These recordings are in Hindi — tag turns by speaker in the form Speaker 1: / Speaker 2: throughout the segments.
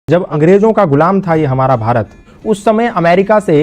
Speaker 1: जब अंग्रेजों का गुलाम था ये हमारा भारत, उस समय अमेरिका से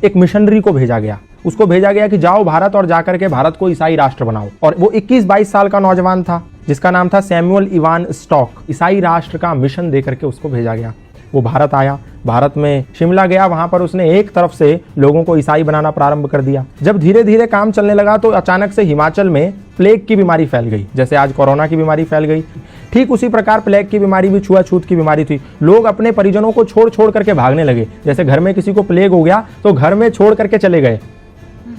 Speaker 1: एक मिशनरी को भेजा गया। उसको भेजा गया कि जाओ भारत और जाकर के भारत को ईसाई राष्ट्र बनाओ। और वो 21-22 साल का नौजवान था जिसका नाम था सैमुअल इवान स्टॉक। ईसाई राष्ट्र का मिशन देकर के उसको भेजा गया। वो भारत आया, भारत में शिमला गया, वहां पर उसने एक तरफ से लोगों को ईसाई बनाना प्रारंभ कर दिया। जब धीरे धीरे काम चलने लगा तो अचानक से हिमाचल में प्लेग की बीमारी फैल गई। जैसे आज कोरोना की बीमारी फैल गई, ठीक उसी प्रकार प्लेग की बीमारी भी छुआछूत की बीमारी थी। लोग अपने परिजनों को छोड़ छोड़ करके भागने लगे। जैसे घर में किसी को प्लेग हो गया तो घर में छोड़ करके चले गए।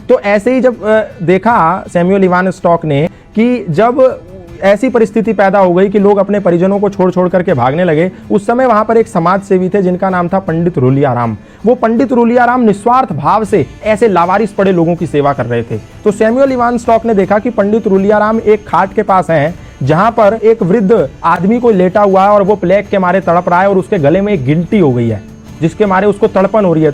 Speaker 1: तो ऐसे ही जब देखा सैमुअल इवान स्टॉक ने कि जब ऐसी परिस्थिति पैदा हो गई कि लोग अपने परिजनों को छोड़ छोड़ करके भागने लगे, उस समय वहां पर एक समाज सेवी थे जिनका नाम था पंडित रूलियाराम। वो पंडित रूलियाराम निस्वार्थ भाव से ऐसे लावारिस पड़े लोगों की सेवा कर रहे थे। तो सैमुअल इवान स्टॉक ने देखा कि पंडित रूलियाराम एक खाट के पास हैं जहां पर एक वृद्ध आदमी को लेटा हुआ है और वो प्लेग के मारे तड़प रहा है और उसके गले में एक गिल्टी हो गई है जिसके मारे उसको तड़पन हो रही है।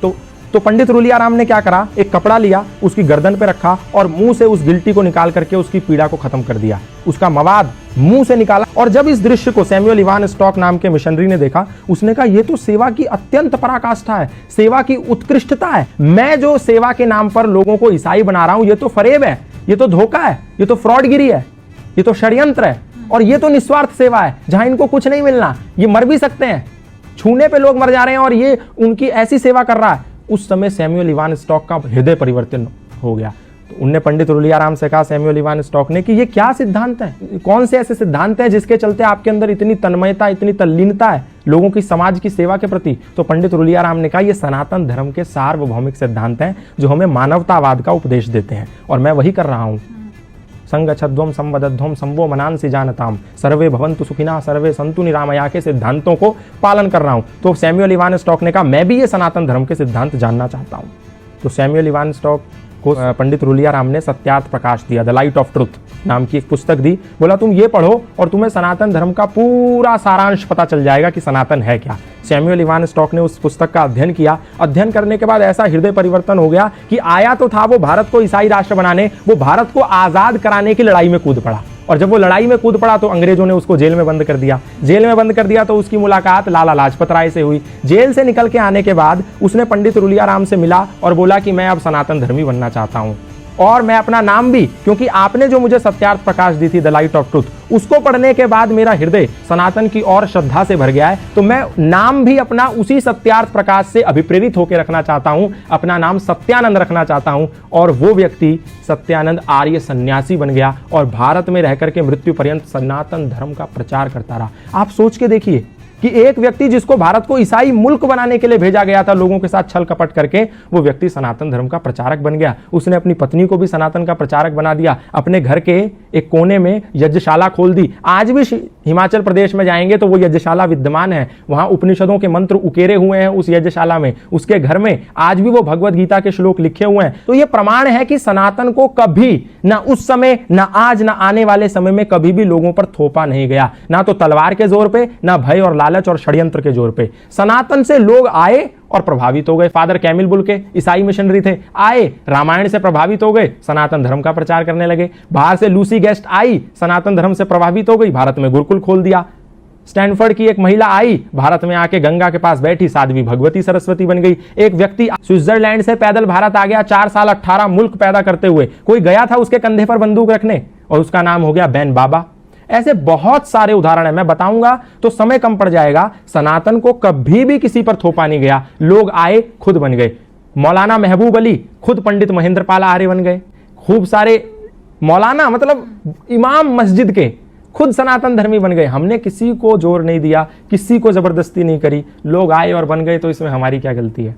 Speaker 1: तो पंडित रूलियाराम ने क्या करा, एक कपड़ा लिया, उसकी गर्दन पे रखा और मुंह से उस गिल्टी को निकाल करके उसकी पीड़ा को खत्म कर दिया। उसका मवाद मुंह से निकाला। और जब इस दृश्य को सैमुअल इवान स्टॉक नाम के मिशनरी ने देखा, उसने कहा ये तो सेवा की अत्यंत पराकाष्ठा है, सेवा की उत्कृष्टता है। मैं जो सेवा के नाम पर लोगों को ईसाई बना रहा हूं, ये तो फरेब है, ये तो धोखा है, ये तो फ्रॉडगिरी है, ये तो षड्यंत्र है और ये तो निस्वार्थ सेवा है जहां इनको कुछ नहीं मिलना। ये मर भी सकते हैं, छूने पे लोग मर जा रहे हैं और ये उनकी ऐसी सेवा कर रहा है। उस समय सैमुअल इवान स्टॉक का हृदय परिवर्तन हो गया। तो उनने पंडित रूलियाराम से कहा, सैमुअल इवान स्टॉक ने, कि ये क्या सिद्धांत है, कौन से ऐसे सिद्धांत हैं जिसके चलते आपके अंदर इतनी तन्मयता, इतनी तल्लीनता है लोगों की समाज की सेवा के प्रति। तो पंडित रूलियाराम ने कहा, ये सनातन धर्म के सार्वभौमिक सिद्धांत हैं जो हमें मानवतावाद का उपदेश देते हैं और मैं वही कर रहा हूं। संगच्छध्वम संवदध्वम संवो मनांसि जानताम सर्वे भवन्तु सुखिनः सर्वे सन्तु निरामया के सिद्धांतों को पालन कर रहा हूं। तो सैमुअल इवान स्टॉक ने कहा, मैं भी ये सनातन धर्म के सिद्धांत जानना चाहता हूं। तो सैमुअल इवान स्टॉक को पंडित रूलियाराम ने सत्यार्थ प्रकाश दिया, द लाइट ऑफ ट्रुथ नाम की एक पुस्तक दी। बोला तुम ये पढ़ो और तुम्हें सनातन धर्म का पूरा सारांश पता चल जाएगा कि सनातन है क्या। सैमुअल इवान स्टॉक ने उस पुस्तक का अध्ययन किया। अध्ययन करने के बाद ऐसा हृदय परिवर्तन हो गया कि आया तो था वो भारत को ईसाई राष्ट्र बनाने, वो भारत को आजाद कराने की लड़ाई में कूद पड़ा। और जब वो लड़ाई में कूद पड़ा तो अंग्रेजों ने उसको जेल में बंद कर दिया। जेल में बंद कर दिया तो उसकी मुलाकात लाला लाजपत राय से हुई। जेल से निकल के आने के बाद उसने पंडित रूलियाराम से मिला और बोला कि मैं अब सनातन धर्मी बनना चाहता हूं और मैं अपना नाम भी, क्योंकि आपने जो मुझे सत्यार्थ प्रकाश दी थी, द लाइट ऑफ ट्रुथ, उसको पढ़ने के बाद मेरा हृदय सनातन की और श्रद्धा से भर गया है। तो मैं नाम भी अपना उसी सत्यार्थ प्रकाश से अभिप्रेरित होकर रखना चाहता हूं। अपना नाम सत्यानंद रखना चाहता हूं। और वो व्यक्ति सत्यानंद आर्य सन्यासी बन गया और भारत में रहकर के मृत्यु पर्यंत सनातन धर्म का प्रचार करता रहा। आप सोच के देखिए कि एक व्यक्ति जिसको भारत को ईसाई मुल्क बनाने के लिए भेजा गया था लोगों के साथ छल कपट करके, वो व्यक्ति सनातन धर्म का प्रचारक बन गया। उसने अपनी पत्नी को भी सनातन का प्रचारक बना दिया। अपने घर के एक कोने में यज्ञशाला खोल दी। आज भी हिमाचल प्रदेश में जाएंगे तो वो यज्ञशाला विद्यमान है। वहां उपनिषदों के मंत्र उकेरे हुए हैं उस यज्ञशाला में। उसके घर में आज भी वो भगवत गीता के श्लोक लिखे हुए हैं। तो ये प्रमाण है कि सनातन को कभी ना उस समय, ना आज, ना आने वाले समय में कभी भी लोगों पर थोपा नहीं गया। ना तो तलवार के जोर पे, ना भय और लालच और षड्यंत्र के जोर पे। सनातन से लोग आए और प्रभावित हो गए। फादर कैमिल बुल के ईसाई मिशनरी थे, आए, रामायण से प्रभावित हो गए, सनातन धर्म का प्रचार करने लगे। बाहर से लूसी गेस्ट आई, सनातन धर्म से प्रभावित हो गई, भारत में गुरुकुल खोल दिया। स्टैनफोर्ड की एक महिला आई, भारत में आके गंगा के पास बैठी, साध्वी भगवती सरस्वती बन गई। एक व्यक्ति स्विट्जरलैंड से पैदल भारत आ गया, 4 साल 18 मुल्क पैदा करते हुए। कोई गया था उसके कंधे पर बंदूक रखने और उसका नाम हो गया बैन बाबा। ऐसे बहुत सारे उदाहरण है, मैं बताऊंगा तो समय कम पड़ जाएगा। सनातन को कभी भी किसी पर थोपा नहीं गया। लोग आए, खुद बन गए। मौलाना महबूब अली खुद पंडित महेंद्र पाल आर्य बन गए। खूब सारे मौलाना, मतलब इमाम मस्जिद के, खुद सनातन धर्मी बन गए। हमने किसी को जोर नहीं दिया, किसी को जबरदस्ती नहीं करी, लोग आए और बन गए। तो इसमें हमारी क्या गलती है?